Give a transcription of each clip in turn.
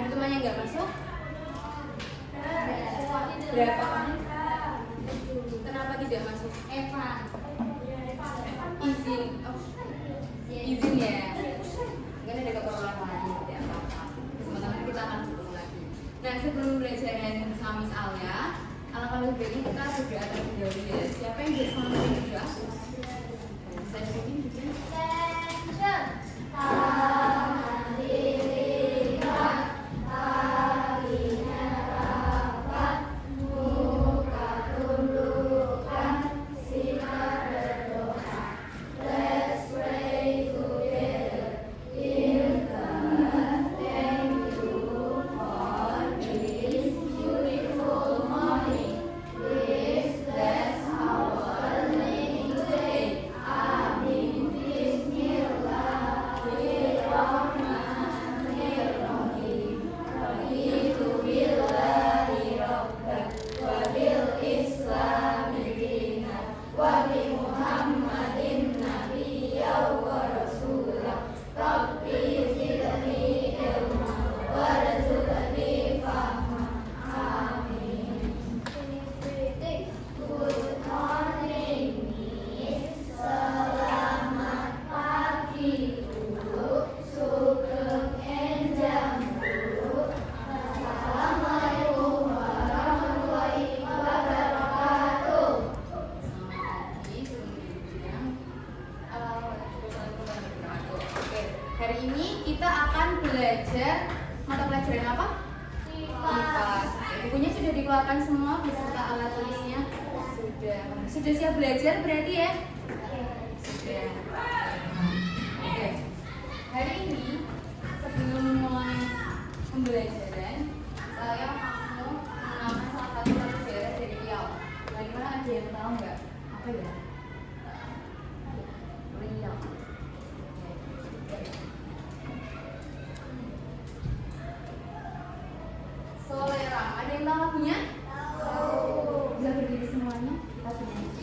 teman-teman yang nggak masuk? Berapa? Kenapa tidak masuk? Eva. Izin. Oh. Izin ya. Kan ada keperluan lain, tidak apa-apa. Sementara kita akan bertemu lagi. Nah, sebelum belajar sama Miss Alia, alangkah lebih baiknya kita berdoa terlebih dahulu ya. Siapa yang bisa melakukan berdoa? Saya bikin juga. Hari ini kita akan belajar mata pelajaran apa? IPA. Bukunya sudah dikeluarkan semua beserta alat tulisnya. Sudah siap belajar berarti ya? Sudah. Oke. Hari ini sebelum mulai pembelajaran, saya mau mengenalkan salah satu lagu daerah dari Riau. Bagaimana ada yang tahu nggak? Apa ya? Riau. Solerang, ada yang tahu lagunya? Tahu. Bisa berdiri semuanya? Kita berdiri.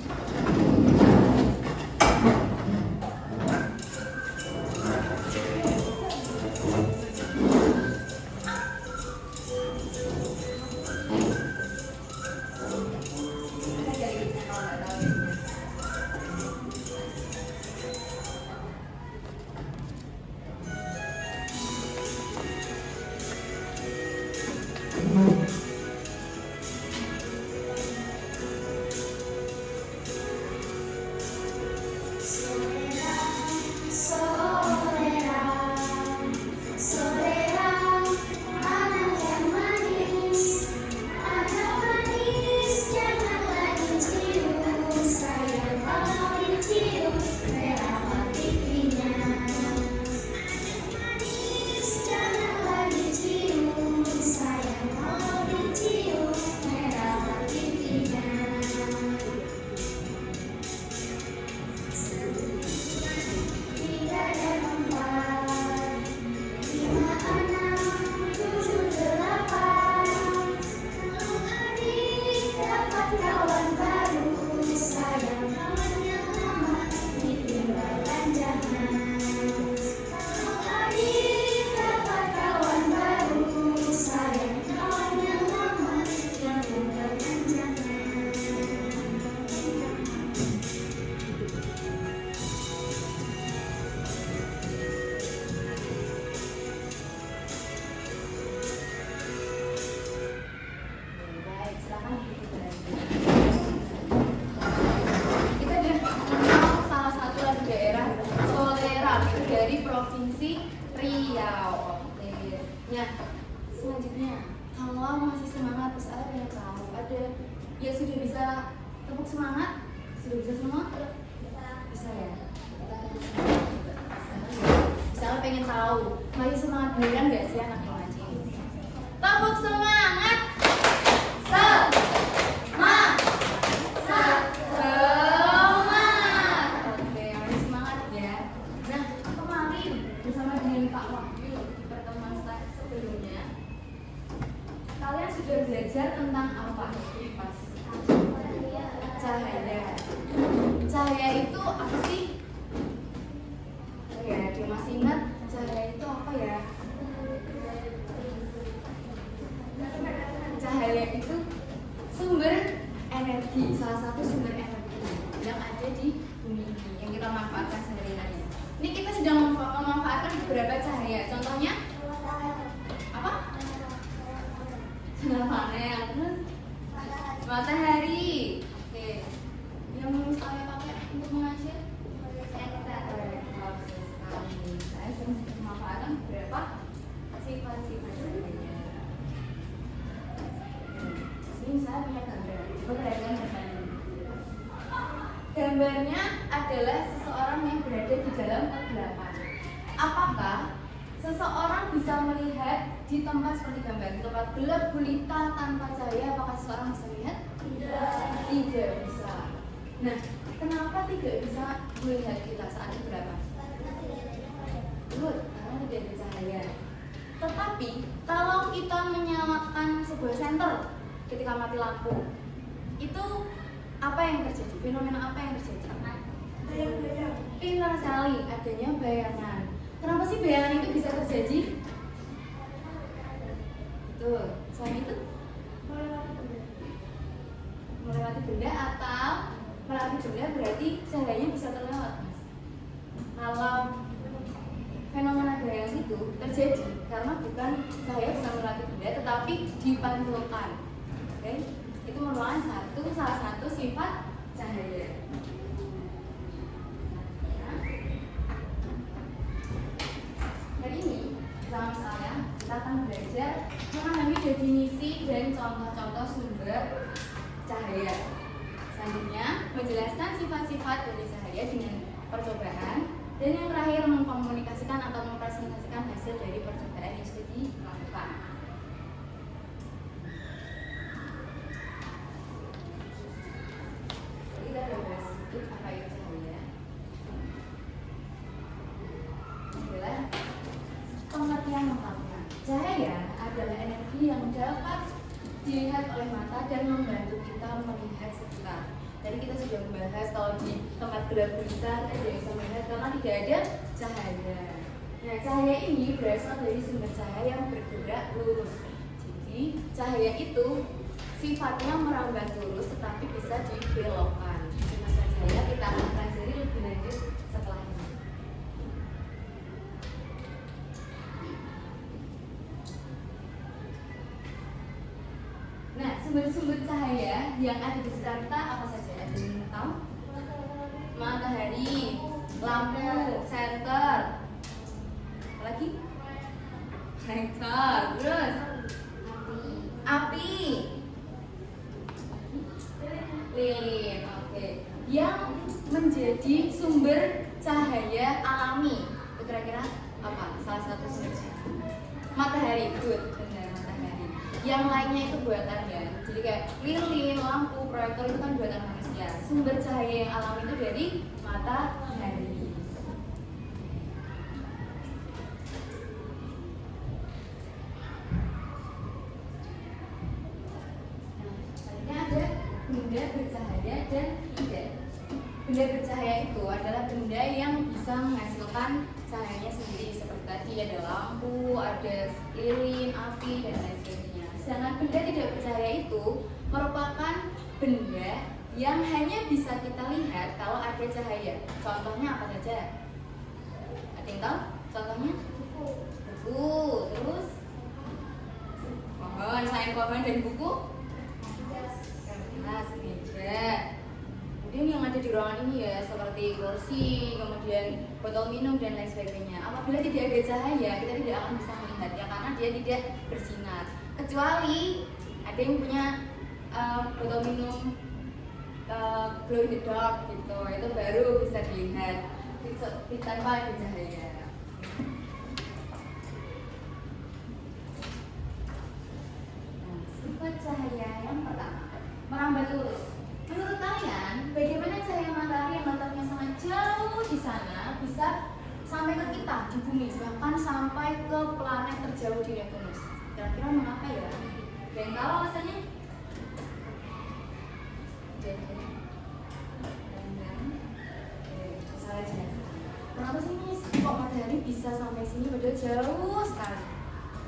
Dari Provinsi Riau. Oke. Nah, selanjutnya, kalau masih semangat, terus ada yang tahu, ada yang sudah bisa tepuk semangat, sudah bisa semua? Bisa ya. Misalnya pengen tahu, masih semangat beneran nggak sih anak ngaji? Tepuk semangat. Belajar tentang apa? Pas cahaya. Cahaya itu apa sih? Oh ya, dia masih ingat cahaya itu apa ya? cahaya itu sumber energi, salah satu sumber energi yang ada di bumi ini yang kita manfaatkan sehari-hari. Ini kita sedang memanfaatkan beberapa cahaya. Contohnya apa? Sinar panel, terus matahari. Oke. Yang saya pakai untuk mengajar saya sedang memanfaatkan beberapa sifat-sifat cahaya. Ini saya punya gambar. Coba perhatikan gambarnya. Gambarnya adalah seseorang yang berada di dalam kegelapan. Apakah seseorang bisa melihat di tempat seperti gambar, di tempat gelap gulita tanpa cahaya? Apakah seseorang bisa melihat? Tidak bisa. Nah, kenapa tidak bisa melihat kita saat kegelapan? Good, karena tidak ada cahaya. Tetapi kalau kita menyalakan sebuah senter ketika mati lampu, itu apa yang terjadi? Fenomena apa yang terjadi? Pintar sekali, adanya bayangan. Kenapa sih bayangan itu bisa terjadi? Betul. Selain itu melewati benda atau melewati benda berarti cahayanya bisa terlewat. Kalau fenomena bayangan itu terjadi karena bukan cahaya bisa melewati benda tetapi dipantulkan. Oke? Itu merupakan salah satu sifat cahaya. Hari ini bersama saya kita akan belajar memahami definisi dan contoh-contoh sumber cahaya. Selanjutnya menjelaskan sifat-sifat dari cahaya dengan percobaan, dan yang terakhir mengkomunikasikan atau mempresentasikan hasil dari percobaan yang sudah dilakukan. Kita bahas sedikit apa itu cahaya. Adalah pengertian lengkapnya. Cahaya adalah energi yang dapat dilihat oleh mata dan membantu kita melihat sekitar. Tadi kita sudah membahas kalau di tempat gelap gulita kita tidak bisa melihat karena tidak ada cahaya. Nah, cahaya ini berasal dari sumber cahaya yang bergerak lurus. Jadi cahaya itu sifatnya merambat lurus tetapi bisa dibelokkan. Masalah cahaya kita akan pelajari lebih lanjut setelah ini. Nah, sumber-sumber cahaya yang ada di sekitar kita apa saja? Ada yang tahu? Matahari, lampu, senter, apa lagi? Senter, terus api, lilin. Oke. Yang menjadi sumber cahaya alami itu kira-kira apa? Salah satu sumbernya matahari, good, benar, matahari. Yang lainnya itu buatan ya. Jadi kayak lilin, lampu, proyektor itu kan buatan manusia. Sumber cahaya yang alami itu dari matahari. Benda bercahaya dan tidak. Benda bercahaya itu adalah benda yang bisa menghasilkan cahayanya sendiri, seperti tadi ada lampu, ada lilin, api, dan lain sebagainya. Sedangkan benda tidak bercahaya itu merupakan benda yang hanya bisa kita lihat kalau ada cahaya. Contohnya apa saja? Ada yang tahu? Contohnya? Buku, terus pohon, selain pohon dan buku? Meja. Kemudian yang ada di ruangan ini ya seperti kursi, kemudian botol minum dan lain sebagainya. Apabila tidak ada cahaya, kita tidak akan bisa melihat ya karena dia tidak bersinar. Kecuali ada yang punya botol minum glow in the dark gitu, itu baru bisa dilihat tanpa ada cahaya. Nah, sifat cahaya yang pertama, merambat lurus. Menurut kalian, bagaimana cahaya matahari yang letaknya sangat jauh di sana bisa sampai ke kita di bumi, bahkan sampai ke planet terjauh di Neptunus? Kira-kira mengapa ya? Ada yang tahu alasannya? Kenapa sih Miss? Kok matahari bisa sampai sini padahal jauh sekali?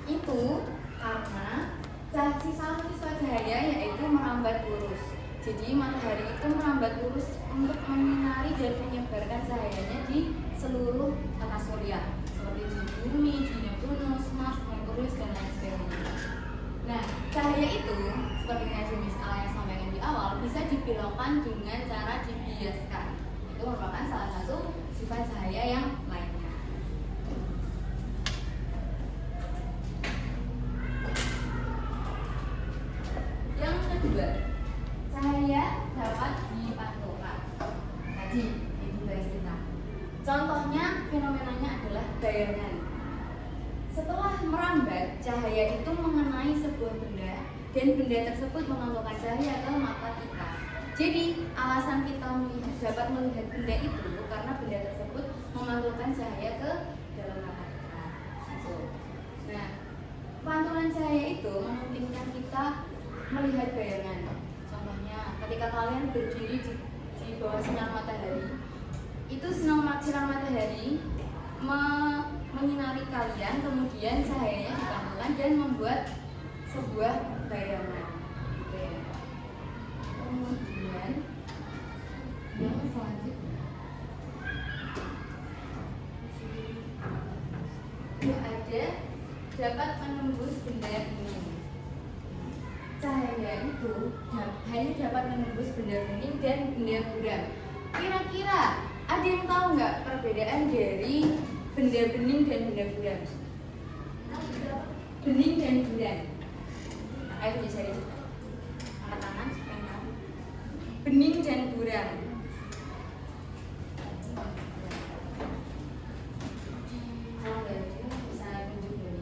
Itu karena salah satu sifat cahaya cahaya yaitu merambat lurus. Jadi matahari itu merambat lurus untuk menyinari dan menyebarkan cahayanya di seluruh tata surya, seperti di bumi, di Neptunus, Mars, Merkurius, dan lain sebagainya. Nah, cahaya itu seperti yang Miss Alaya sampaikan di awal bisa dibelokkan dengan cara dibiaskan. Itu merupakan salah satu sifat cahaya yang lainnya. Yang kedua, cahaya dapat dipantulkan. Tadi Ibu bahas kita. Contohnya fenomenanya adalah bayangan. Setelah merambat, cahaya itu mengenai sebuah benda dan benda tersebut memantulkan cahaya ke mata kita. Jadi alasan kita dapat melihat benda itu karena benda tersebut memantulkan cahaya ke dalam mata kita. Nah, pantulan cahaya itu memungkinkan kita melihat bayangan. Contohnya, ketika kalian berdiri di bawah sinar matahari, itu sinar matahari menyinari kalian, kemudian cahayanya dipantulkan dan membuat sebuah bayangan. Kemudian yang selanjutnya ada dapat menembus benda bening. Cahaya itu hanya dapat menembus benda bening dan benda buram. Kira-kira ada yang tahu nggak perbedaan dari benda bening dan benda buram? Bening dan buram. Ayo dicari. Angkat tangan, yang tahu. Bening dan buram. Kalau nggak ada, bisa tunjuk dulu.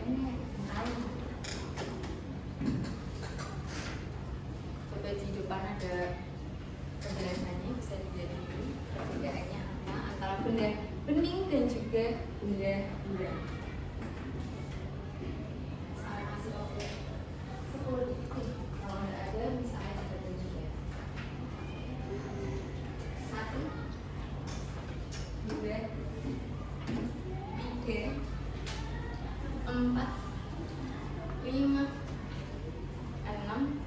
Ini tahu. Coba di depan ada penjelasannya, bisa dilihat dulu perbedaannya apa antara benda bening dan juga benda buram. Saya kasih waktu 10 detik. Kalau nggak ada, misalnya ada tunjuk ya. 1, 2, 3, 4, 5, 6,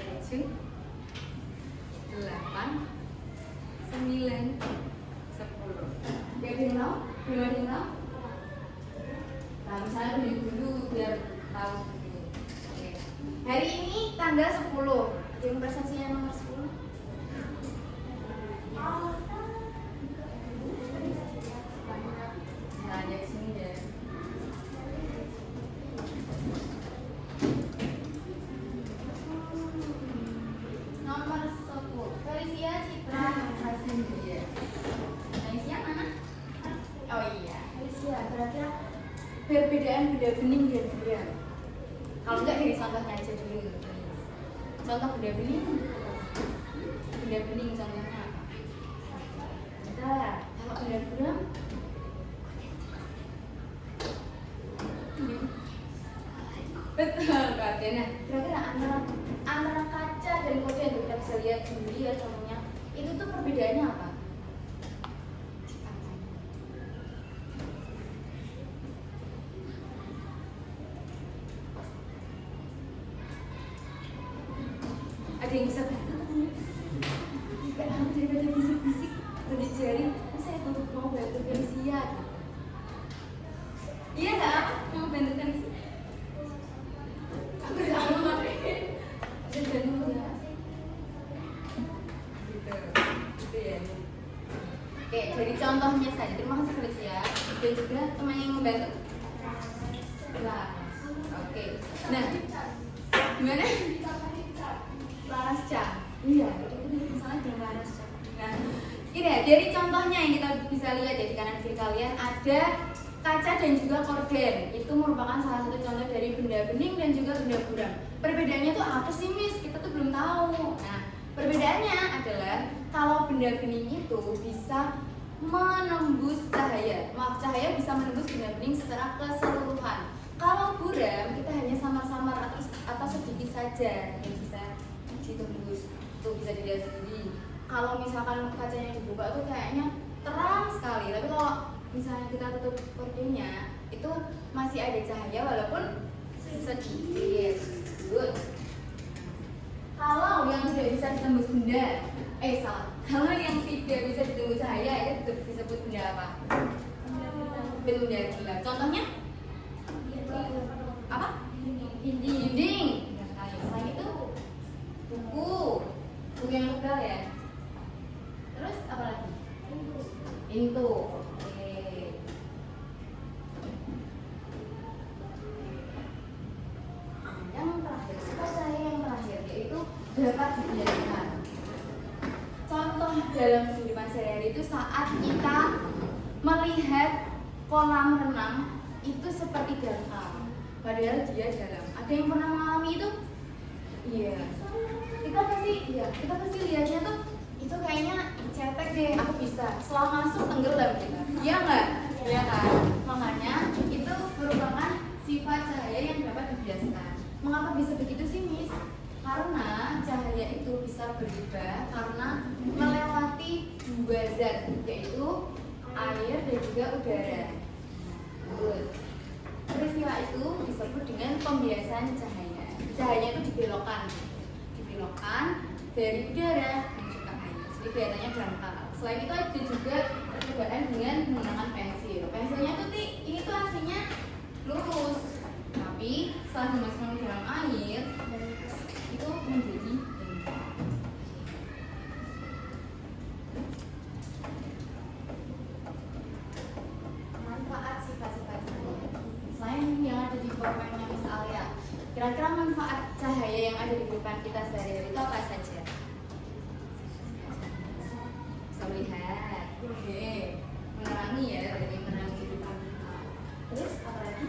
7, 8, 9, 10. Gak ada yang tahu? Belum ada yang tahu? Nah, misalnya dulu biar tahu. Oke. Hari ini tanggal 10. Yang prestasinya nomor 10. Nah, dari sini deh. Nomor 10. Felicia Citra Hasindria. Felicia mana? Oh iya, Felicia. Kira-kira perbedaan benda bening dan buram. Kalau enggak dari contohnya aja dulu. Contoh benda bening. Benda bening contohnya apa? Bentar, kalau benda buram betul, Kak. Nah, kira-kira antara kaca dan kode yang kita bisa lihat sendiri ya contohnya, itu tuh perbedaannya apa? Ada yang bisa bantu? Jika aku daripada bisik-bisik berarti jari, saya tuh mau bantu Felicia. Iya nggak? Mau bantu Felicia? Aku udah mau ngapain? Udah bantu ya? Gitu ya. Oke, jadi contohnya saja. Terima kasih Felicia. Dan juga teman yang membantu. Lah, oke. Nah, gimana? Larasca. Iya, itu masalah dengan Larasca. Nah, ini ya, dari contohnya yang kita bisa lihat ya di kanan kiri kalian ada kaca dan juga korden. Itu merupakan salah satu contoh dari benda bening dan juga benda buram. Perbedaannya tuh apa sih, Miss? Kita tuh belum tahu. Nah, perbedaannya adalah kalau benda bening itu bisa menembus cahaya. Maaf, cahaya bisa menembus benda bening secara keseluruhan. Kalau buram kita hanya samar-samar atau sedikit saja yang bisa ditembus. Tuh bisa dilihat sendiri. Kalau misalkan kacanya dibuka tuh kayaknya terang sekali. Tapi kalau misalnya kita tutup kordennya, itu masih ada cahaya walaupun sedikit. Good. Kalau yang tidak bisa ditembus benda, salah. Kalau yang tidak bisa ditembus cahaya itu disebut benda apa? Benda gila. Contohnya? Apa? Dinding. Selain itu buku yang tebal ya. Terus apa lagi? Pintu. Oke. Yang terakhir, yang terakhir yaitu dapat dibiarkan. Contoh dalam kehidupan sehari-hari itu saat kita melihat kolam renang itu seperti dangkal, padahal dia dalam. Ada yang pernah mengalami itu? Iya. Kita pasti lihatnya tuh itu kayaknya cetek deh, aku bisa. Setelah masuk tenggelam kita. Iya nggak? Iya kan? Makanya itu merupakan sifat cahaya yang dapat dibiaskan. Mengapa bisa begitu sih, Miss? Karena cahaya itu bisa berubah karena melewati dua zat, yaitu air dan juga udara. Good. Peristiwa itu disebut dengan pembiasan cahaya. Cahaya itu dibelokkan dari udara dan juga air. Jadi kelihatannya dangkal. Selain itu ada juga percobaan dengan menggunakan pensil. Pensilnya tuh ini tuh aslinya lurus, tapi setelah dimasukkan ke dalam air itu menjadi bengkak. Manfaat sifat-sifat cahaya. Selain yang ada di PowerPoint-nya Miss Alia, kira-kira manfaat cahaya yang ada di kehidupan kita sehari-hari itu apa saja? Bisa melihat, oke, menerangi ya, berarti menerangi kehidupan kita. Terus apa lagi?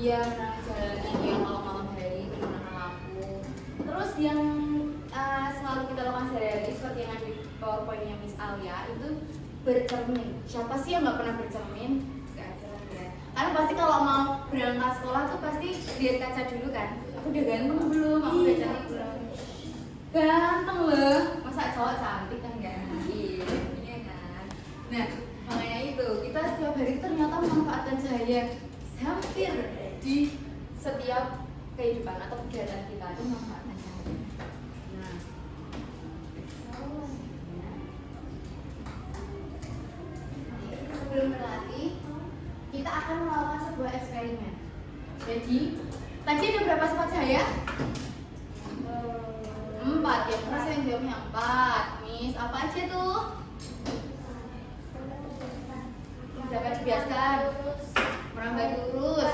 Iya, menerangi jalanan yang kalau malam hari menggunakan lampu. Terus yang selalu kita lakukan sehari-hari seperti yang ada di PowerPoint-nya Miss Alia itu bercermin. Siapa sih yang nggak pernah bercermin? Gak ada ya. Karena pasti kalau mau berangkat sekolah tuh pasti lihat kaca dulu kan. Aku udah ganteng belum? Aku udah cantik belum? Ganteng loh. Masa cowok cantik kan nggak? Iya kan. Nah, makanya itu kita setiap hari ternyata memanfaatkan cahaya hampir di setiap kehidupan atau kegiatan kita itu memanfaatkan cahaya. Nah, sebelum berlatih, kita akan melakukan sebuah eksperimen. Jadi, tadi ada berapa sifat cahaya? 4 ya, pernah yang jawabnya 4. Miss, apa aja tuh? Dapat dibiaskan. Merambat lurus,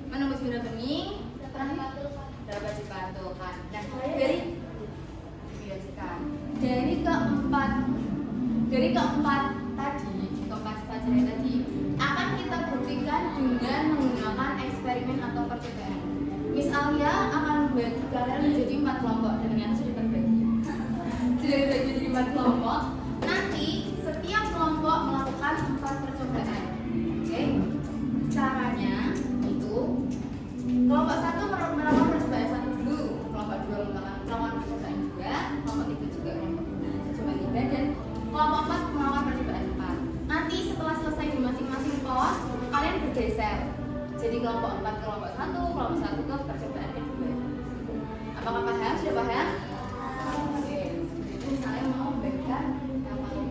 menembus benda bening, dapat dipantulkan. Nah, dari keempat sifat cahaya tadi akan kita buktikan dengan menggunakan eksperimen atau percobaan. Miss Alia akan membagi kalian menjadi 4 kelompok dan ternyata sudah terbagi. Sudah dibagi jadi 4 kelompok. Nanti setiap kelompok melakukan 4 percobaan. Oke? Caranya itu kelompok 1 melakukan percobaan 1 dulu, kelompok 2 melakukan percobaan 2, kelompok 3 juga melakukan percobaan 3, dan kelompok 4 melakukan percobaan 4. Nanti setelah selesai di masing-masing pos, kalian bergeser. Jadi kelompok 4 ke kelompok 1, kelompok 1 ke percobaan kedua. Apakah paham? Sudah paham? Oke. Jadi saya mau memberikan yang paling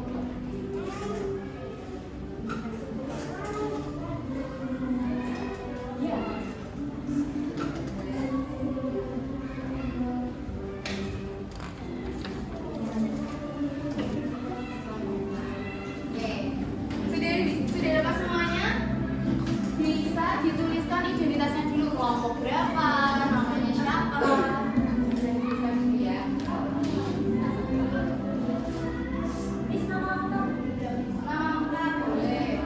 dituliskan identitasnya dulu, kelompok berapa, namanya siapa, dan bisa dulu ya. Nama boleh.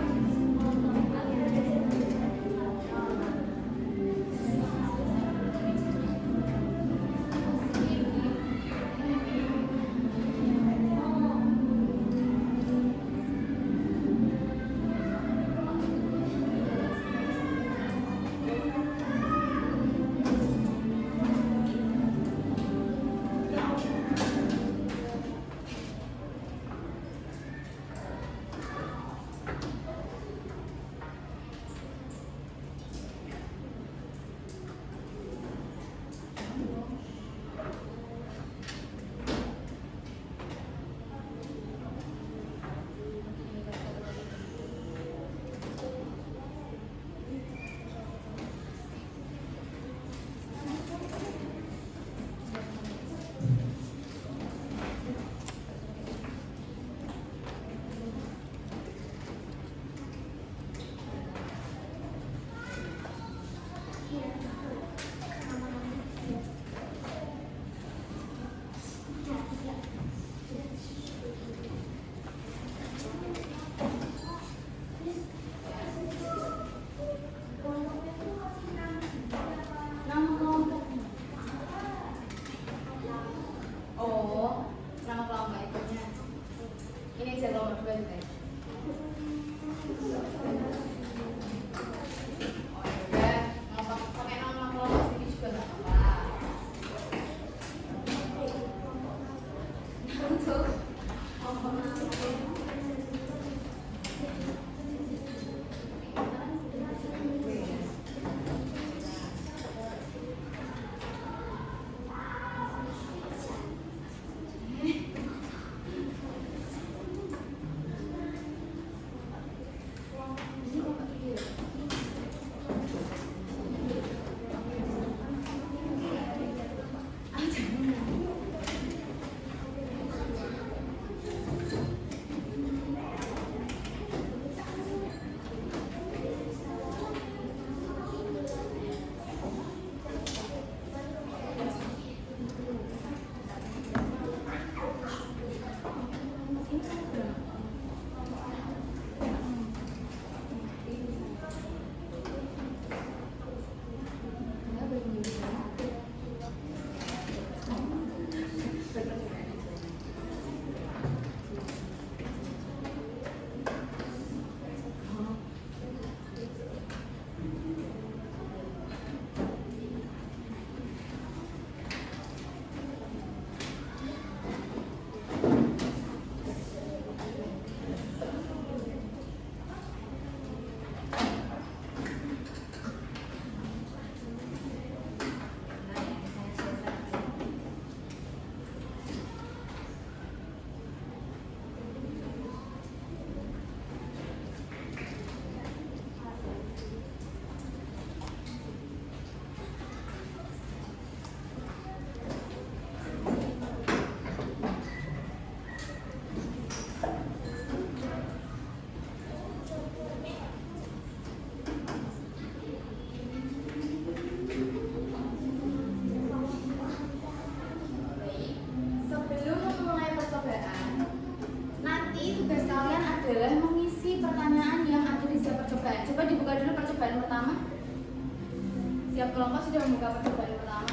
Siap kelompok sudah membuka percobaan pertama?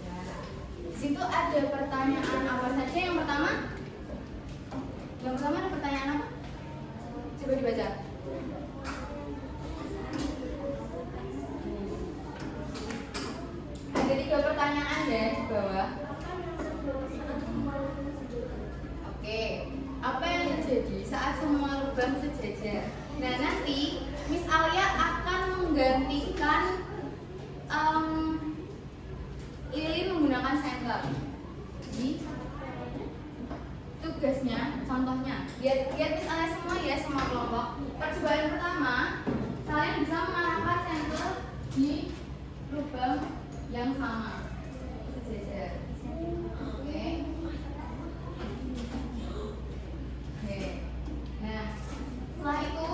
Ya. Di situ ada pertanyaan apa saja? Yang pertama ada pertanyaan apa? Coba dibaca. Ada 3 pertanyaan ya di bawah. Oke, apa yang terjadi saat semua lubang sejajar? Nah, nanti Miss Alia akan menggantikan Lili menggunakan senter. Jadi tugasnya, contohnya, lihat Miss Alia semua ya, semua kelompok. Percobaan pertama, kalian bisa mengarahkan senter di lubang yang sama, sejajar. Oke. Nah, setelah itu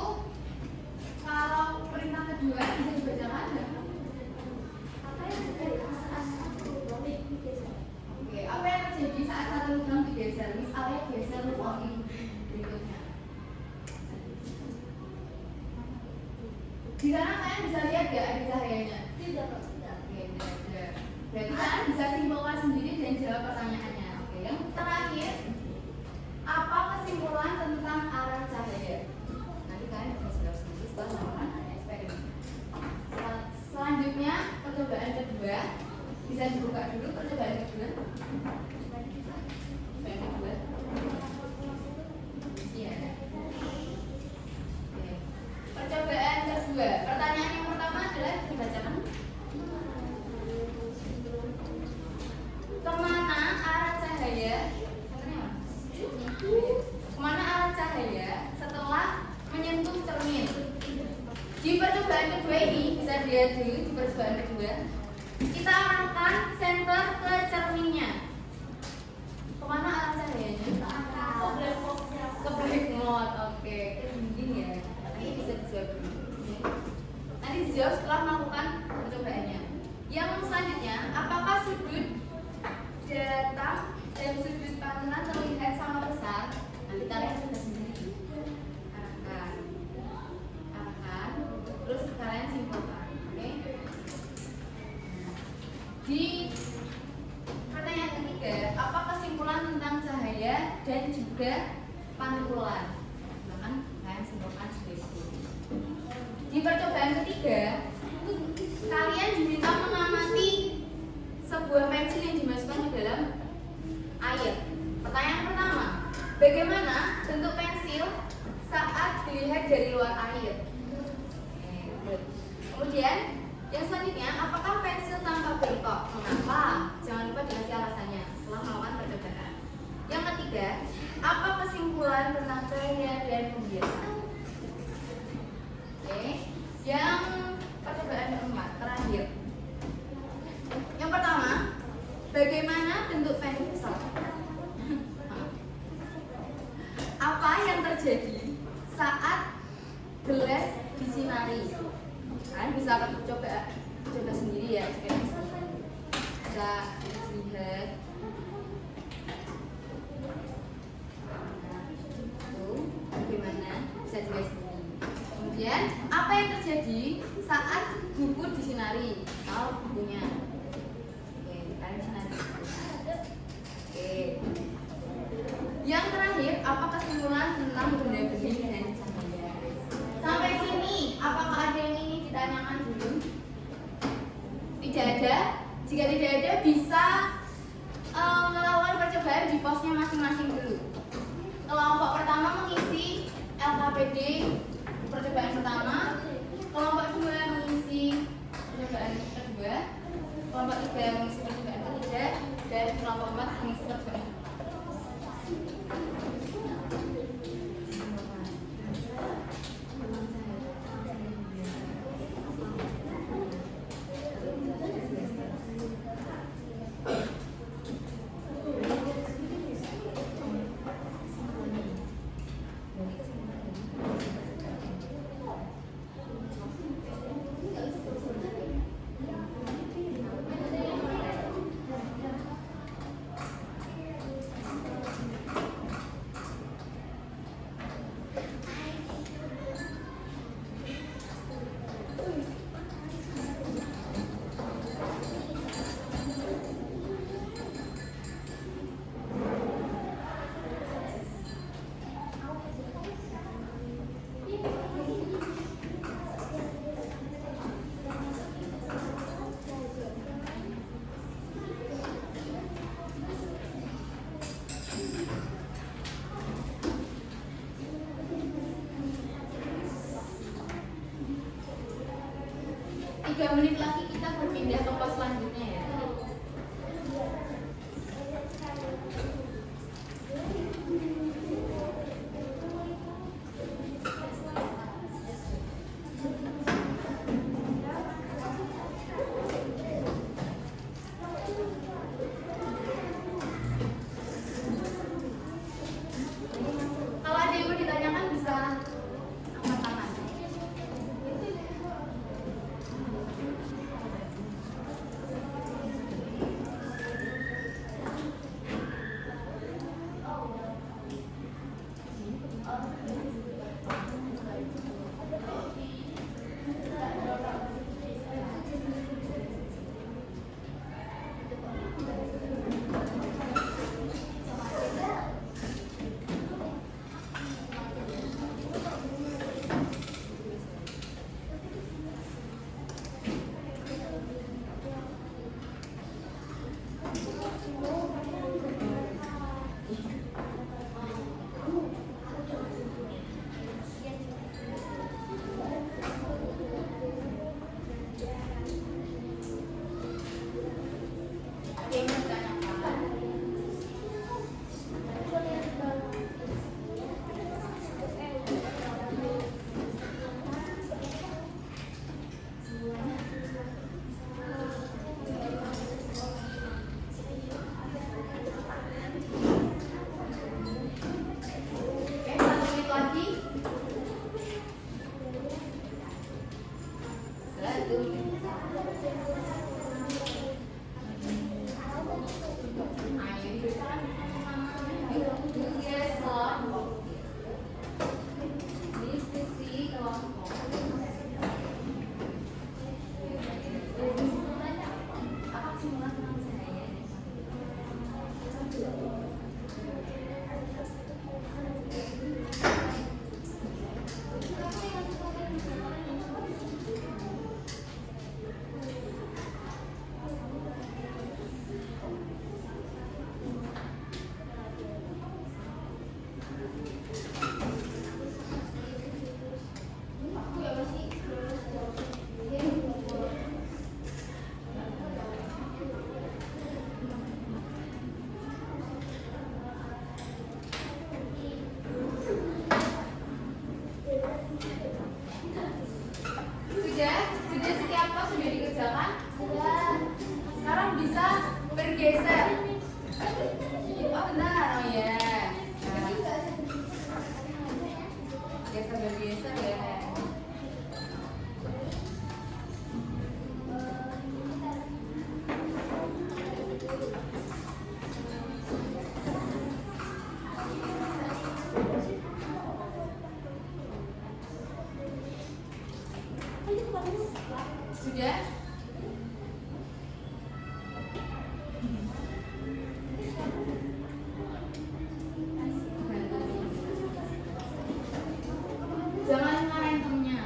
kalau perintah kedua bisa dibacakan nggak? Oke, apa yang terjadi saat satu lubang digeser? Misalnya geser lubang ini berikutnya. Di sana kalian bisa lihat nggak ada cahayanya? Tidak. Oke, tidak. Berarti kalian bisa simpulkan sendiri dan jawab pertanyaannya. Oke, yang terakhir, apa kesimpulan tentang arah cahaya? Nanti kalian bisa jawab sendiri setelah melakukan eksperimen. Selanjutnya, percobaan kedua. Bisa dibuka dulu percobaan kedua. Iya. Oke. Percobaan kedua. Pertanyaan yang pertama adalah dibacakan. Kemana arah cahaya? Kemana arah cahaya setelah menyentuh cermin? Di percobaan kedua ini bisa dilihat dulu di percobaan kedua. Kita arahkan senter ke cerminnya. Kemana arah cahayanya? Ke black mode. Oke, dingin ya. Nanti bisa dijawab dulu. Nanti dijawab setelah melakukan percobaannya. Yang selanjutnya, apakah sudut datang dan sudut pantulan terlihat sama besar? Nanti kalian bisa sendiri. Arahkan, terus kalian simpulkan. Oke? Di pertanyaan ketiga, apa kesimpulan tentang cahaya dan juga pantulan? Silahkan kalian simpulkan seperti itu. Di percobaan ketiga, kalian diminta mengamati sebuah pensil yang dimasukkan ke dalam air. Pertanyaan pertama, bagaimana bentuk pensil saat dilihat dari luar air? Kemudian yang selanjutnya, apakah pensil tampak bengkok? Mengapa? Jangan lupa dikasih alasannya setelah melakukan percobaan. Yang ketiga, apa kesimpulan tentang cahaya dan pembiasan? Oke. Yang percobaan keempat, terakhir. Yang pertama, bagaimana bentuk pensil? Apa yang terjadi saat gelas disinari? Kalian bisa coba sendiri ya, bisa lihat. Tuh, bagaimana bisa dilihat sendiri. Kemudian apa yang terjadi saat buku disinari? Tahu bukunya? Oke, kalian sinari. Oke. Yang terakhir, apa kesimpulan tentang benda bening dan cahaya? Sampai sini, apakah ada yang ingin ditanyakan dulu? Tidak ada. Jika tidak ada, bisa melakukan percobaan di posnya masing-masing dulu. Kelompok pertama mengisi LKPD percobaan pertama, kelompok kedua mengisi percobaan kedua, kelompok tiga mengisi percobaan ketiga, dan kelompok 4 mengisi percobaan. laki-laki kita berpindah ke pos selanjutnya ya. Kalau ada yang mau ditanyakan bisa angkat tangan. Ada yang mau ditanyakan? Oke, 1 menit lagi. 1 menit. Ayo dibersihkan. Tugas kelompok. Diskusi kelompok. Apa simulasi saya? Sudah setiap kelas sudah dikerjakan? Sudah. Sekarang bisa bergeser. Oh benar, oh ya. Geser bergeser ya. Sudah? Jangan marahin temennya.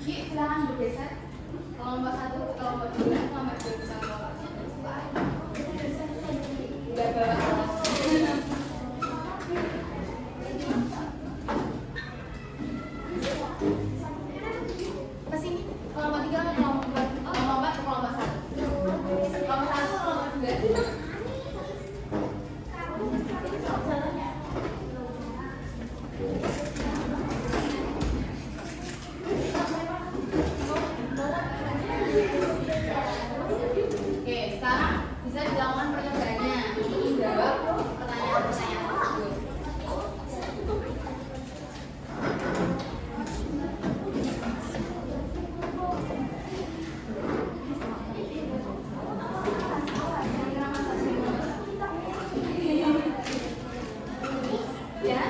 Yuk silakan bergeser. Kelompok 1 ke kelompok 2, kelompok 2 ke kelompok 1. Udah bawa. Ke sini. Kelompok 3 ke kelompok 4. Kelompok 4 ke kelompok 1. Kelompok 1 ke kelompok 2. Oke, sekarang bisa dilakukan percobaannya. Jawab pertanyaan-pertanyaan tersebut. Ya?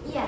Iya.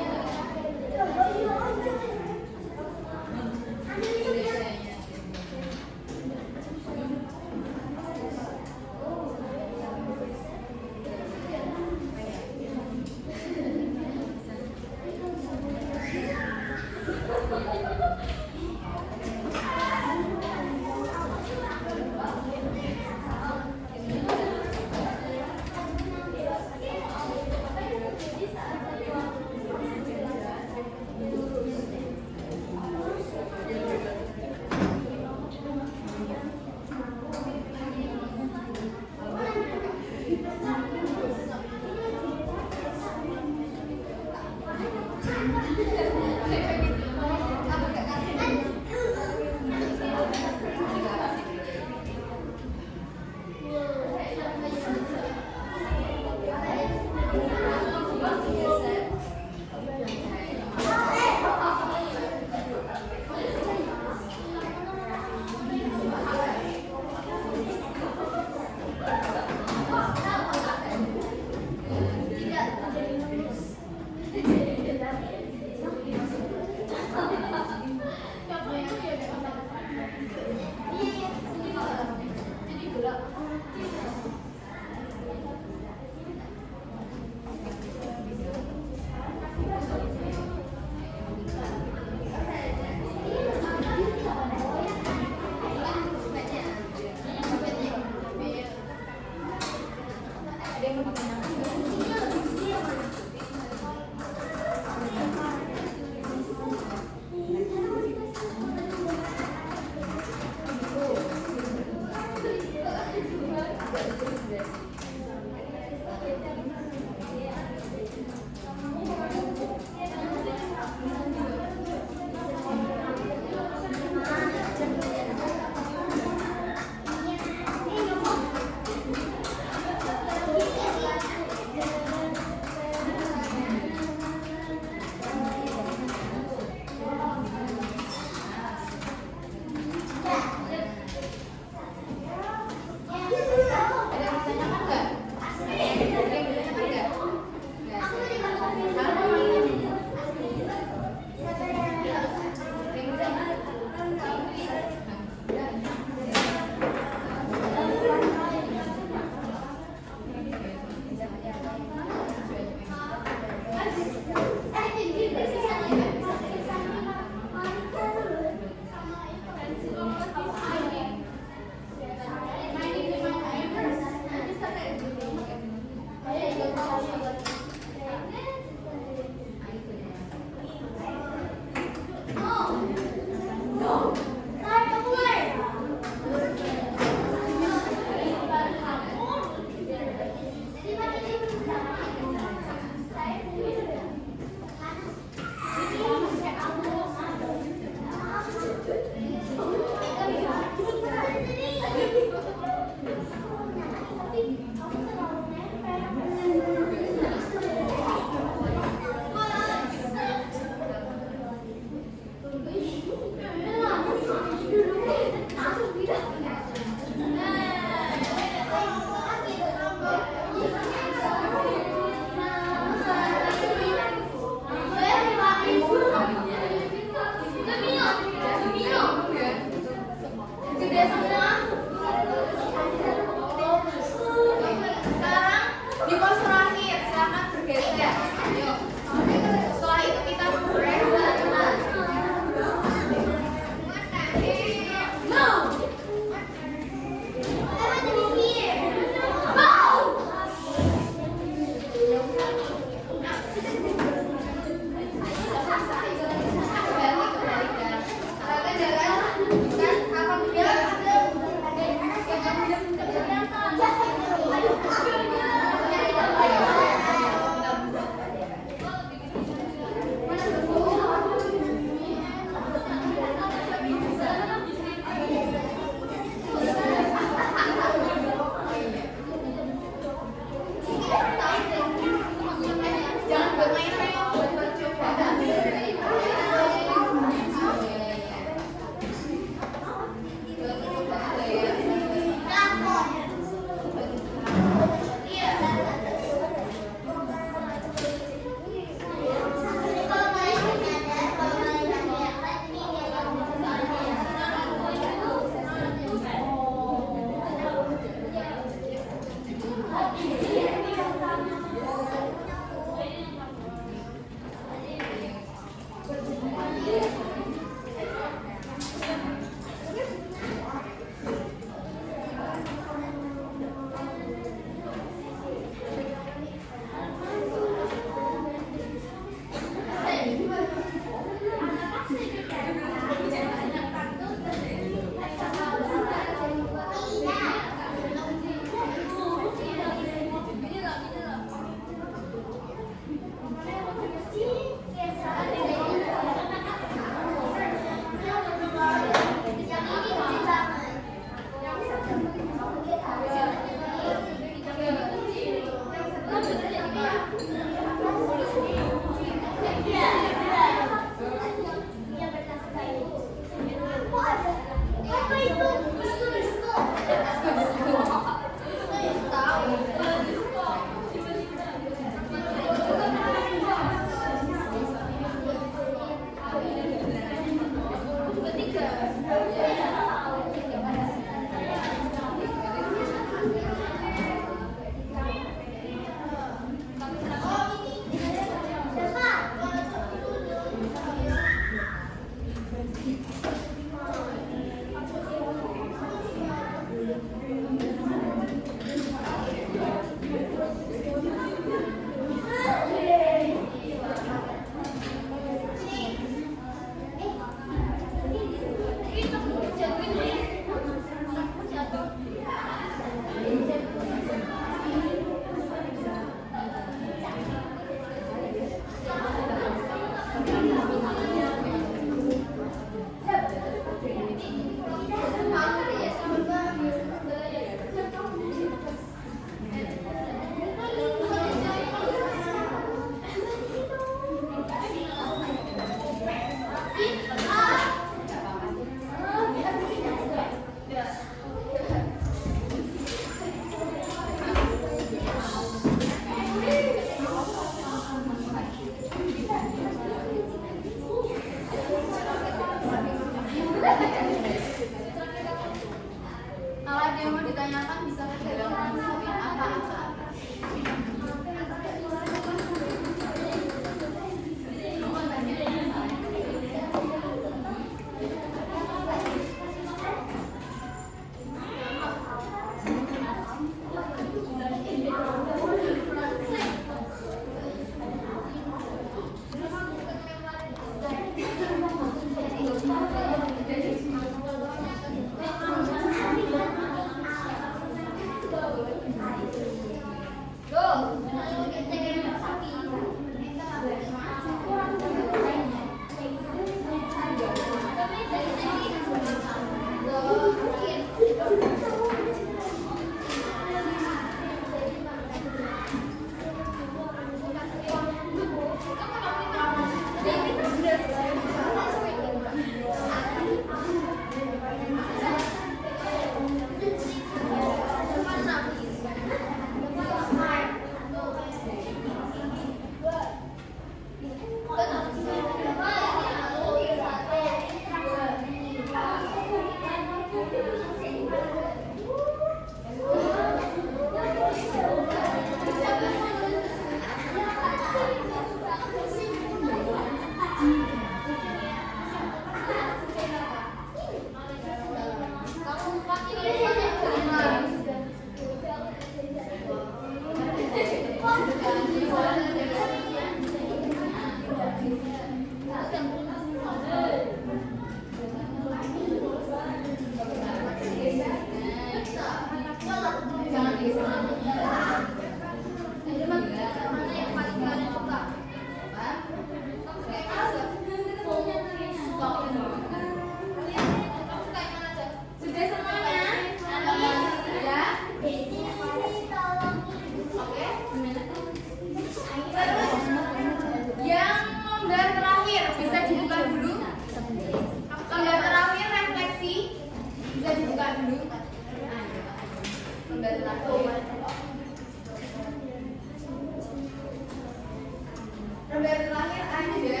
Pertanyaan terakhir aja.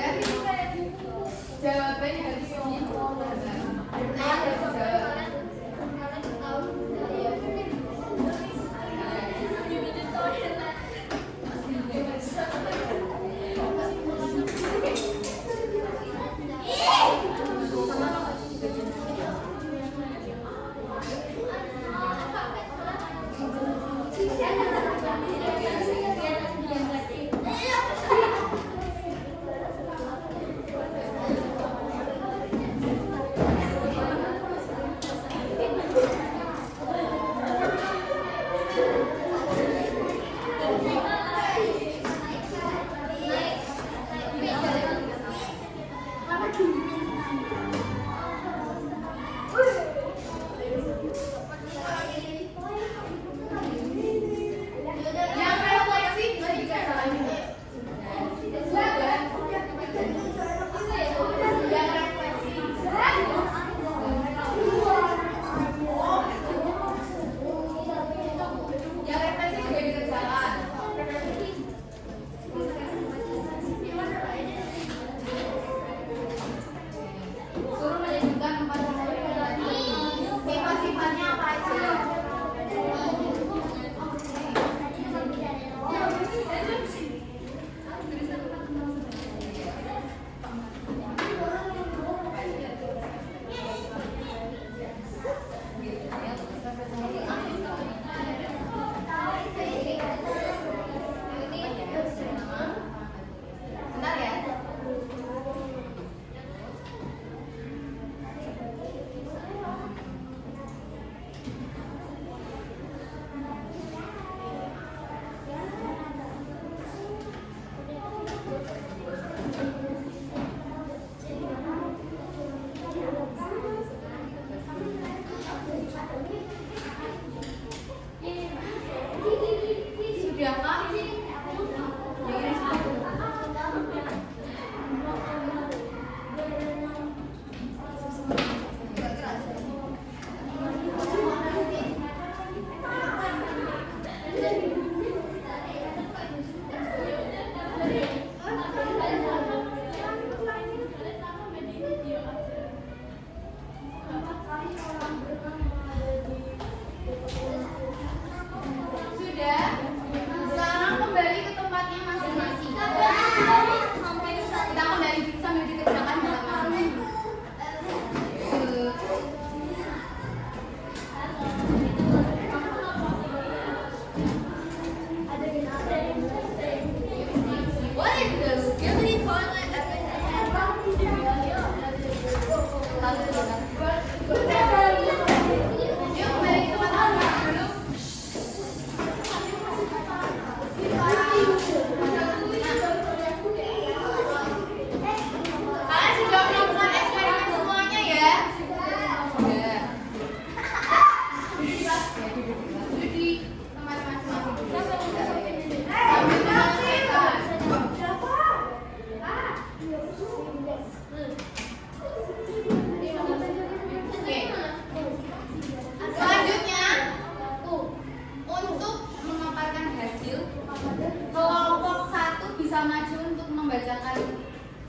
Jawabannya harus ini.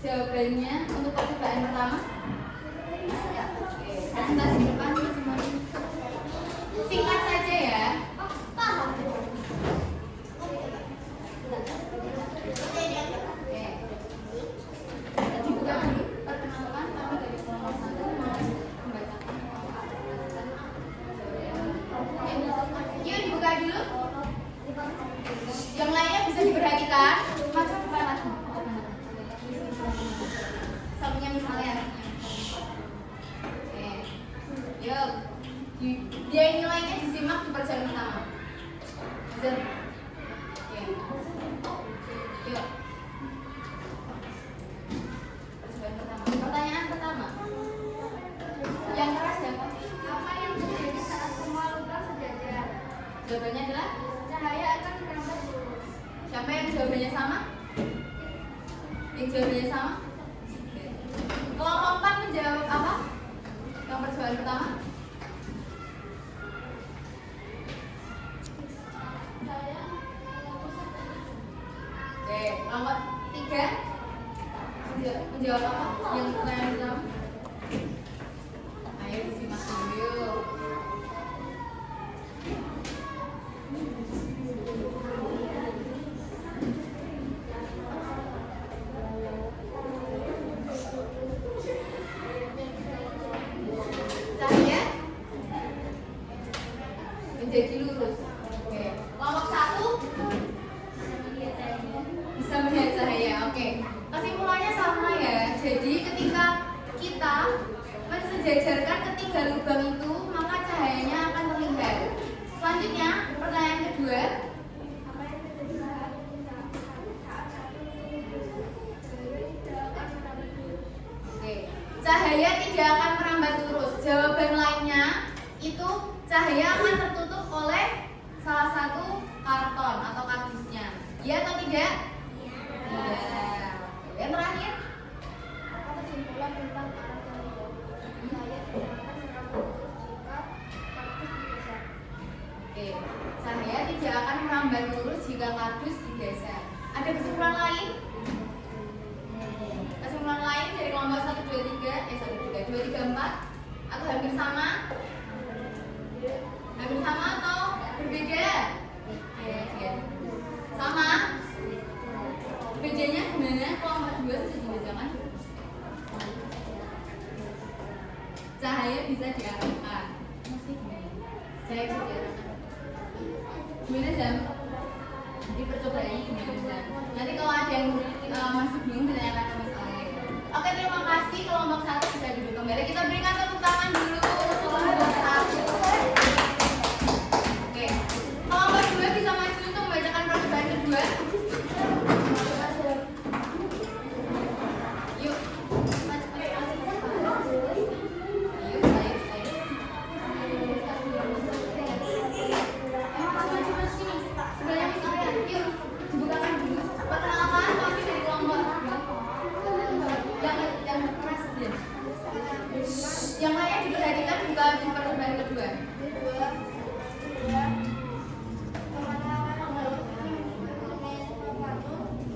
Jawabannya untuk percobaan pertama. Presentasi di depan masing-masing. Singkat saja ya. Dibuka dulu perkenalan kami dari kelompok 1 mau membacakan. Yuk dibuka dulu. Yang lainnya bisa diperhatikan. Maju ke depan. Sampingnya misalnya. Oke. Yuk. Dia nilainya disimak di perjalanan pertama. Oke. Yuk. Percobaan pertama. Pertanyaan pertama. Yang keras siapa? Apa yang terjadi saat semua lubang sejajar? Jawabannya adalah Cahaya akan merambat lurus. siapa yang jawabannya sama? Yang jawabannya sama? Kelompok 4 menjawab apa? Yang percobaan pertama? tiga. Menjawab apa? Yang pertanyaan pertama. Ayo disimak dulu. Cahaya menjadi lurus. Oke. Kelompok satu bisa melihat cahaya. Oke. Kesimpulannya sama ya. Jadi ketika kita mensejajarkan ketiga lubang itu, maka cahayanya akan terlihat. Selanjutnya, pertanyaan kedua. Oke. Cahaya tidak akan merambat lurus. Jawaban lainnya itu cahaya akan tertutup oleh salah satu karton atau kardusnya. Iya atau tidak? Iya. Yang terakhir. Apa kesimpulan tentang arah cahaya? Cahaya tidak akan merambat jika kardus digeser. Oke. Cahaya tidak akan merambat lurus jika kardus digeser. Ada kesimpulan lain? Kesimpulan lain dari kelompok 1, 2, 3, 2, 3, 4 atau hampir sama? Hampir sama atau berbeda? Sama? Bedanya gimana? Kelompok 2 bisa dibedakan? Cahaya bisa diarahkan. Masih gimana? Cahaya bisa diarahkan. Gimana Jam? Di percobaannya gimana Jam? Nanti kalau ada yang masih bingung ditanyakan ke Mas Ale. Oke, terima kasih. Kelompok 1 bisa duduk kembali. Kita berikan tepuk tangan dulu untuk kelompok 1. Oke. Kelompok 2 bisa maju untuk membacakan percobaan kedua. Yuk. Ayo, ayo. Maju sini. Sebelahnya Miss Ale. Yuk, dibukakan dulu. Perkenalkan kami dari kelompok 2. Yang keras dia. Yang lainnya diperhatikan juga di percobaan kedua.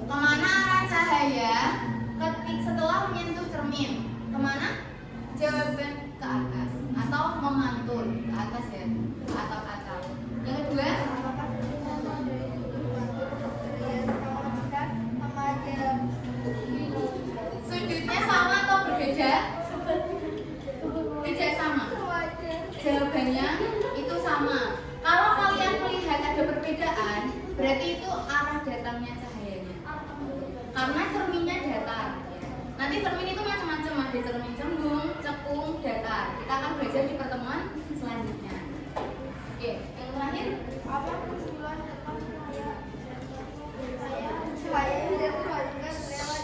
Kemana arah cahaya setelah menyentuh cermin? Kemana? Jawaban ke atas atau memantul ke atas ya, atau ke atas. Yang kedua, sudutnya sama atau berbeda? Tidak sama. Jawabannya itu sama. Kalau kalian melihat ada perbedaan, berarti itu arah datangnya cahayanya. Karena cerminnya datar. Nanti cermin itu macam-macam, ada cermin cembung, cekung, datar. Kita akan belajar di pertemuan selanjutnya. Oke, yang terakhir. Apa kesimpulan tentang cahaya? Cahaya tidak terpantulkan lewat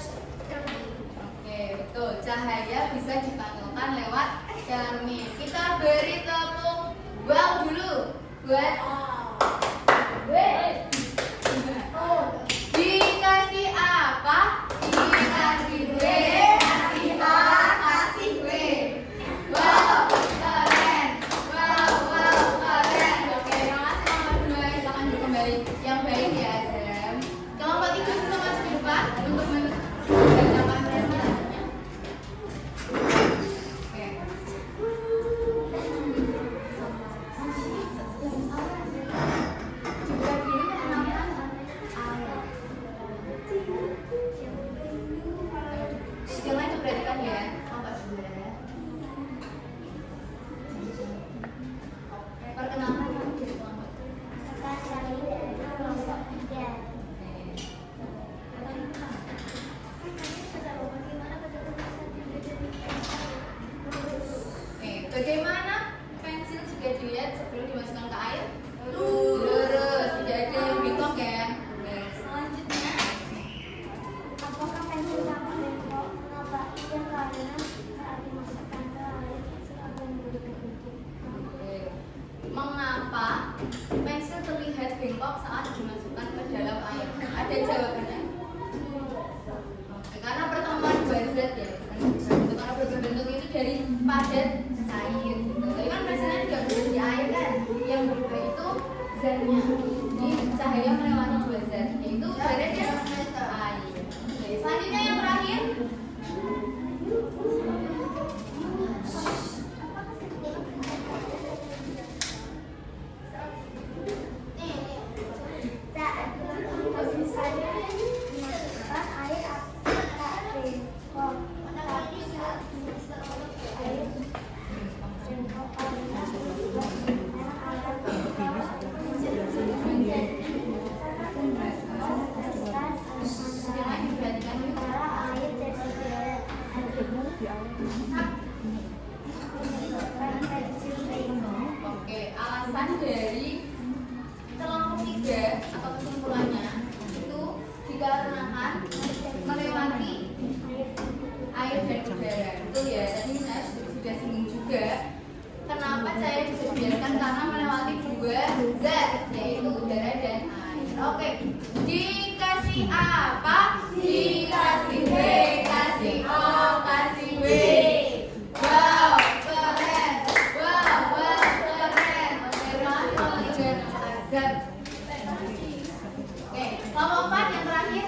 cermin. Oke, betul. Cahaya bisa dipantulkan lewat cermin. Kita beri tepuk wow dulu buat dikasih apa? Dikasih B, kasih A, kasih B. Wow, keren. Wow, keren. Oke, terima kasih kelompok 2. Silakan duduk kembali. Yang baik ya, Adam. Kelompok 3 bisa masuk ke depan untuk mengerjakan presentasinya. Oke. Coba diri kenalkan. Yang lain diperhatikan ya. Kelompok 2. Perkenalkan kamu jadi kelompok. Oke, bagaimana pensil jika dilihat sebelum dimasukkan ke air? Lurus, tidak ada yang bengkok ya. Nah, selanjutnya, Apakah pensil dapat bengkok? Kenapa? Iya, karena saat dimasukkan ke air pensil akan berbentuk. oke. Mengapa pensil terlihat bengkok saat dimasukkan ke dalam air? Ada jawabannya? Oke, karena pertemuan dua zat ya, bukan berbentuk. Karena berbentuk itu dari padat cair gitu. Oke, alasan dari kelompok 3 atau kesimpulannya itu dikarenakan melewati air dan udara. Betul ya, tadi saya sudah singgung juga. Kenapa cahaya bisa dibiarkan? Karena melewati 2 zat, yaitu udara dan air. Oke, dikasih apa? Dikasih B, kasih O, kasih W. Wow, keren. Wow, keren. Oke, azab. Oke, kelompok 4 yang terakhir.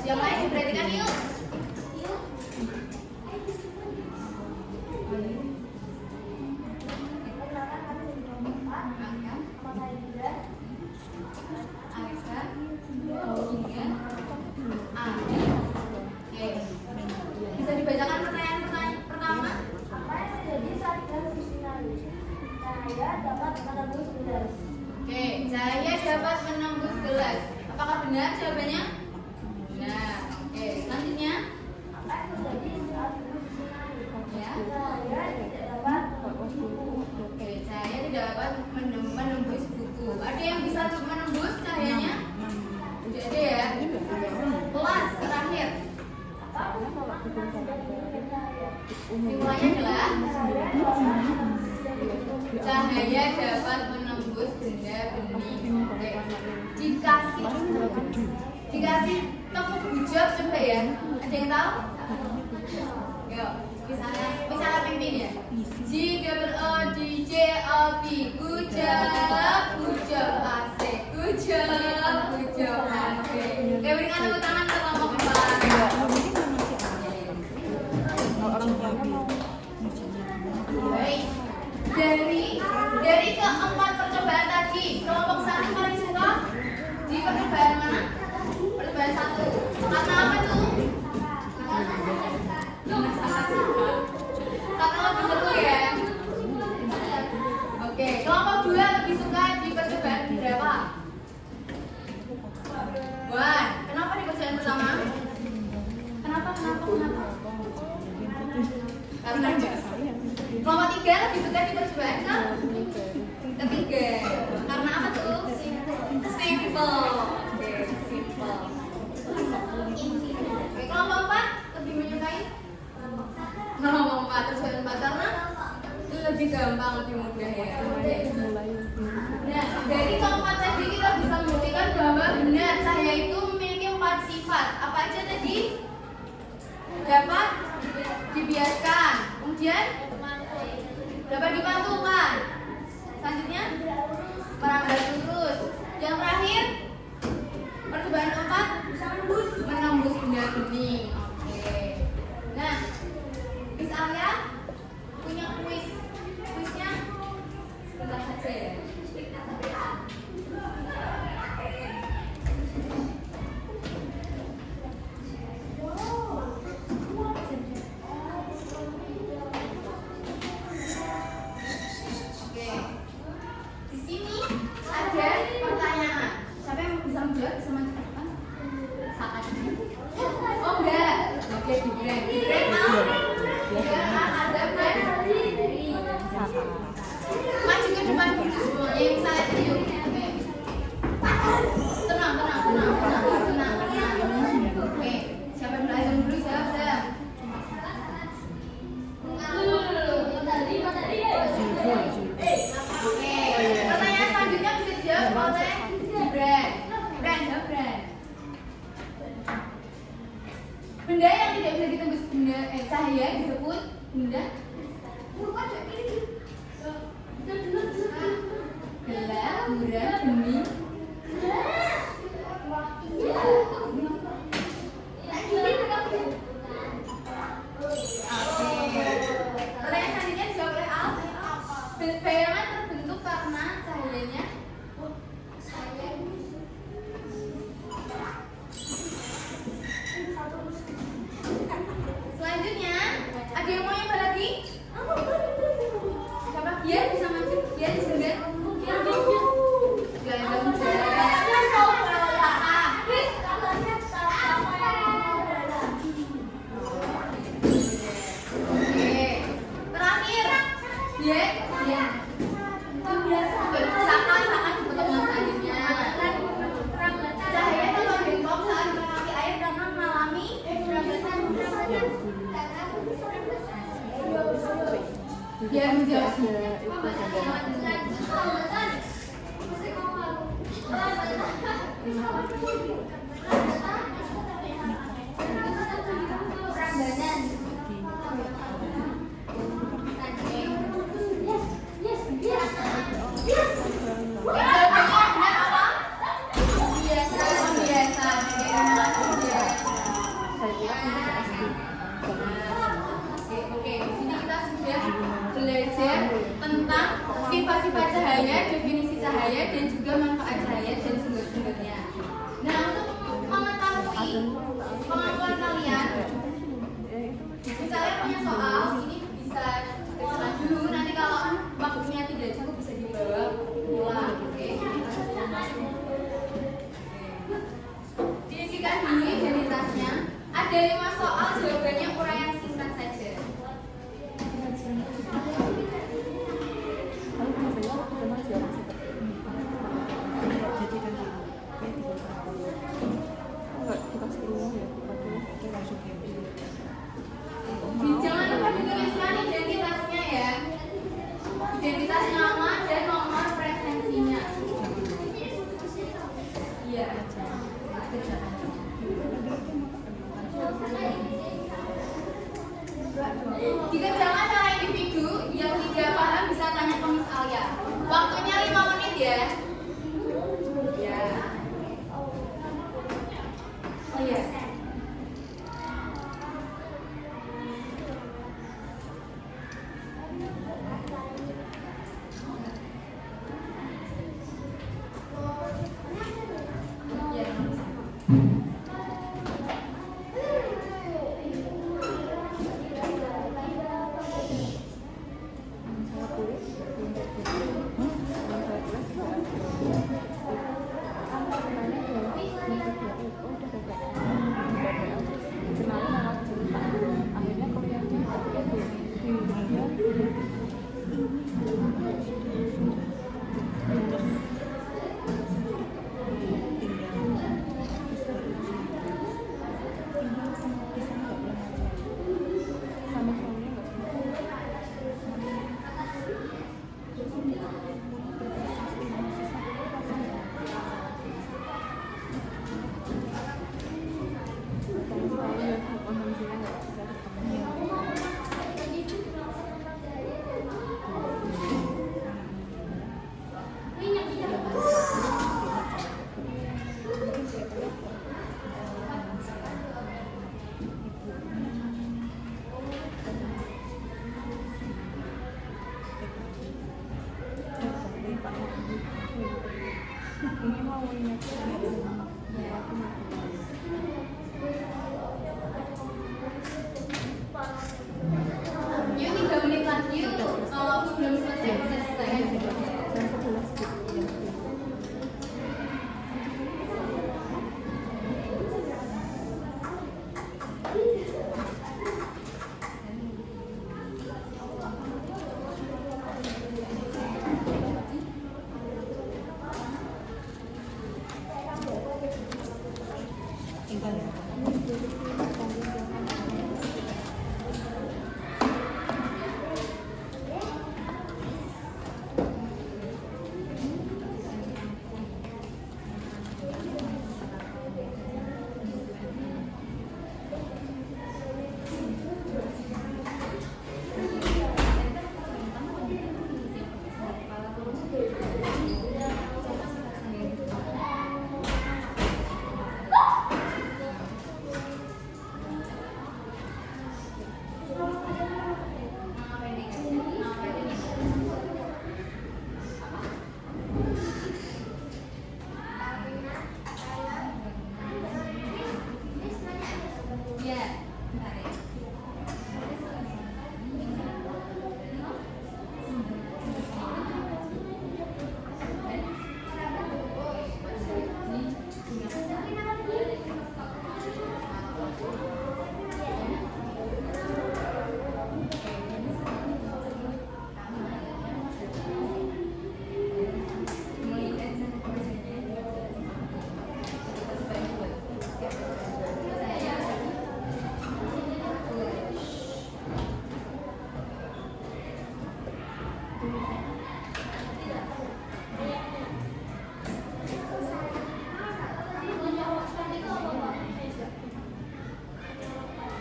Yang lain diperhatikan yuk. Bisa dibacakan pertanyaan pertama? Apa yang terjadi saat gas bersinar? Cahaya dapat menembus gelas. Oke, cahaya dapat menembus gelas. Apakah benar jawabannya? Benar. Oke, selanjutnya. Apa yang terjadi saat gas bersinar? Ya. Cahaya tidak dapat menembus buku. Oke, cahaya tidak dapat menembus buku. Ada yang bisa menembus cahayanya? Tidak ada ya. Kelas terakhir. Apa kesimpulan dari cahaya? Simpulannya adalah Cahaya cahaya dapat menembus benda bening. Oke. Dikasih tepuk hujab coba ya. Ada yang tahu? Yuk, misalnya pimpin ya. G double O D J O P hujab AC hujab AC. Oke, berikan tepuk tangan ke kelompok 4. Baik. Dari keempat percobaan tadi, kelompok 1 paling suka di percobaan mana? Percobaan 1. Karena apa tuh? Karena lebih seru ya. Oke, kelompok 2 lebih suka di percobaan berapa? 1. Kenapa di percobaan pertama? Kenapa? Karena kelompok 3 lebih suka di percobaan ketiga. Karena apa tuh? Simple. Oke, simple. Oke, kelompok 4 lebih menyukai kelompok 4 percobaan 4 karena lebih gampang, lebih mudah ya. Oke. Nah, dari keempat tadi kita bisa membuktikan bahwa benar cahaya itu memiliki 4 sifat. Apa aja tadi? Dapat dibiarkan, kemudian dapat dipantulkan, selanjutnya merambat lurus, yang terakhir percobaan 4 menembus benda bening. Oke. Nah, Miss Alia punya kuisnya sebentar saja ya. Maju ke depan dulu semuanya yang saya yuk. Tenang. Oke, siapa yang belajar dulu siapa? Oke, pertanyaan selanjutnya bisa dijawab oleh Gibran. Benda yang tidak bisa ditembus cahaya disebut benda gelap, buram, bening. Pertanyaan selanjutnya dijawab oleh Al. Bayangan terbentuk karena cahayanya selanjutnya, ada yang mau nyoba lagi? Ya, menjawab. Prambanan. Jawabannya benar apa? Biasa. Biasa. Oke, di sini kita sudah belajar tentang sifat-sifat cahaya, definisi cahaya, dan juga manfaat cahaya dan sumber-sumbernya. Nah, untuk mengetahui kemampuan kalian, misalnya punya soal, ini bisa dikerjakan dulu. Nanti kalau waktunya tidak cukup bisa dibawa pulang. Oke. Diisikan dulu identitasnya. Ada 5 soal, jawabannya uraian singkat saja. Jangan lupa dituliskan identitasnya ya. Identitas nama dan nomor presensinya. Iya. Dikerjakan secara individu, yang tidak paham bisa tanya ke Miss Alia. Waktunya 5 menit ya. Ya. Oh iya. Yuk 3 menit lagi yuk. Aku belum selesai bisa selesai.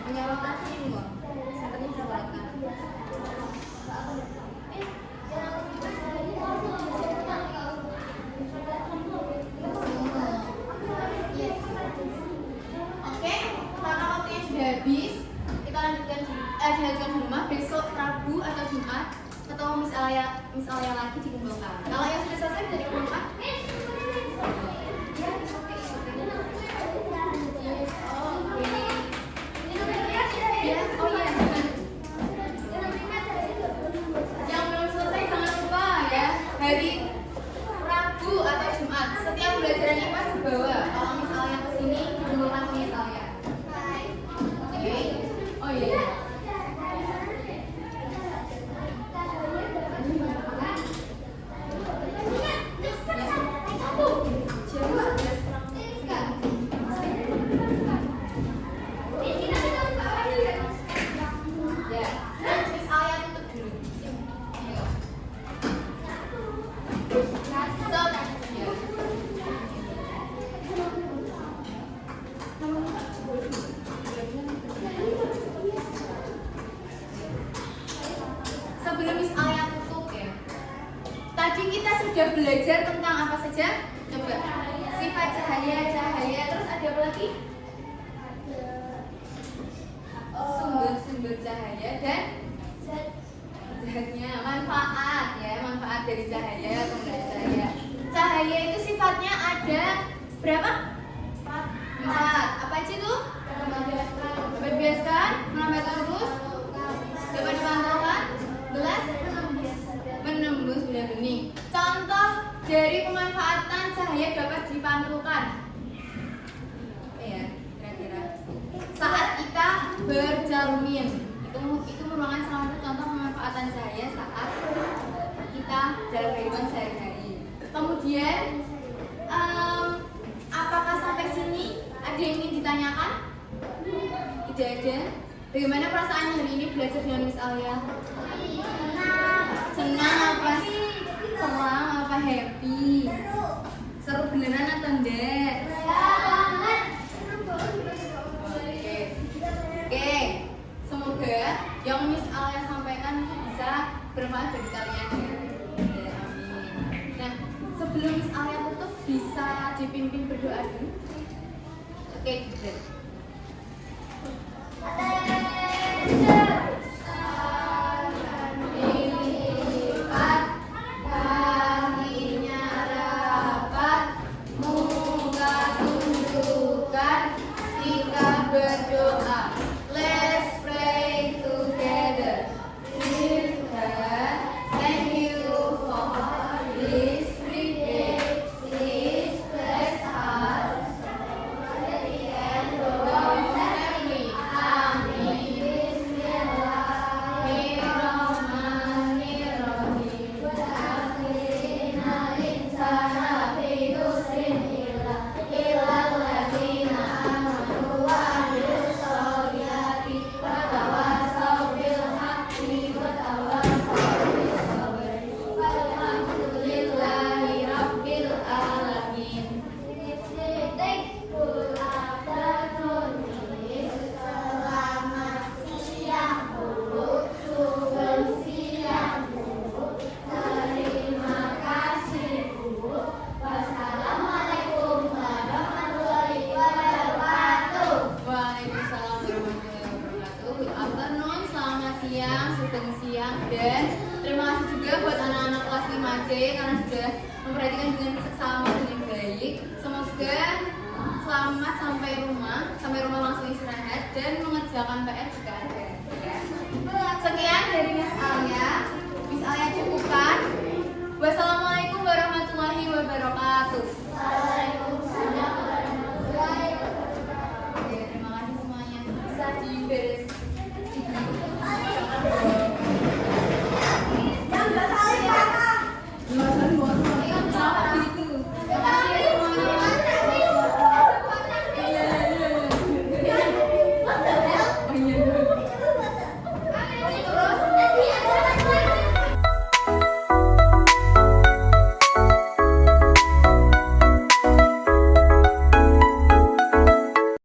Menyalurkan ini kok. Senternya disalurkan. Oke, karena waktunya sudah habis, kita lanjutkan dilanjutkan di rumah. Besok Rabu atau Jumat ketemu Miss Alia lagi di Kumbangkan. Kalau yang sudah selesai dari Kumbangkan, yang belum selesai jangan lupa ya, hari Rabu atau Jumat setiap pelajaran IPA dibawa. Kalau misalnya kesini kumpulkan ke Miss Alia. Oke. Oh iya. Sebelum Miss Alia tutup ya, tadi kita sudah belajar tentang apa saja? Coba sifat cahaya, terus ada apa lagi? Sumber cahaya dan zatnya, manfaat ya, manfaat dari cahaya, penggunaan cahaya. Cahaya itu sifatnya ada berapa? 4. Apa aja tuh? Membiaskan, menambah lurus, dapat dipantulkan, gelas, menembus benda bening. Contoh dari pemanfaatan cahaya dapat dipantulkan. Ya, kira-kira. Saat kita bercermin, itu merupakan salah satu contoh pemanfaatan cahaya saat kita dalam kehidupan sehari-hari. Kemudian, apakah sampai sini ada yang ingin ditanyakan? Tidak ada. Bagaimana perasaan hari ini belajar dengan Miss Alia? Senang apa? Seram apa happy? Seru beneran atau enggak? Oke. Semoga yang Miss Alia sampaikan itu bisa bermanfaat bagi kalian ya. Amin. Nah, sebelum Miss Alia tutup bisa dipimpin berdoa dulu. Oke, gitu. Berdoa. Let's pray together. Dear God, thank you for this free day. Please bless us and our family. Amin. Dan terima kasih juga buat anak-anak kelas 5C karena sudah memperhatikan dengan seksama dengan baik. Semoga selamat sampai rumah langsung istirahat dan mengerjakan PR jika ada. Sekian dari Miss Alia. Miss Alia cukupkan. Wassalamualaikum warahmatullahi wabarakatuh.